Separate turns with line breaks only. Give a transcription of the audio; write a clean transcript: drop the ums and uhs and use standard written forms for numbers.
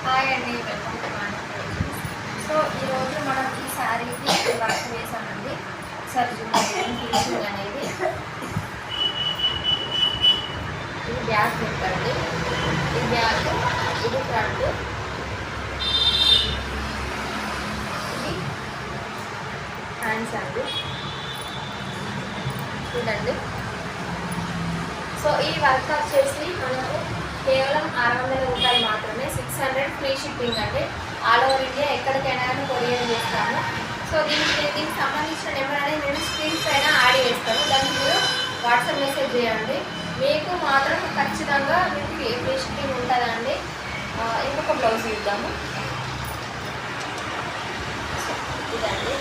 Hi అండి, welcome to మానవ creations. So ఈరోజు మనం ఈ శారీకి వర్క్ వేసామండి. ఒకసారి చూడండి ఫినిషింగ్ అనేది. ఇది బ్యాక్ పెట్టండి, ఇది బ్యాక్, ఇది ఫ్రంట్, ఇది హ్యాండ్స్ అండి. చూడండి. సో ఈ వర్క్ వచ్చేసి మనకు కేవలం 600 రూపాయలు మాత్రమే. 600 ఫ్రీ షిప్పింగ్ అండి. ఆల్ ఓవర్ ఇండియా ఎక్కడికైనా కానీ కొరియర్ చేస్తాము. సో దీనికి సంబంధించిన నెంబర్ అనేది నేను స్క్రీన్ పైన యాడ్ చేస్తాను. దానికి మీరు వాట్సాప్ మెసేజ్ చేయండి. మీకు మాత్రం ఖచ్చితంగా మీకు ఫ్రీ షిప్పింగ్ ఉంటుందండి. ఇంకొక బ్లౌజ్ ఇద్దాము. ఇదండి.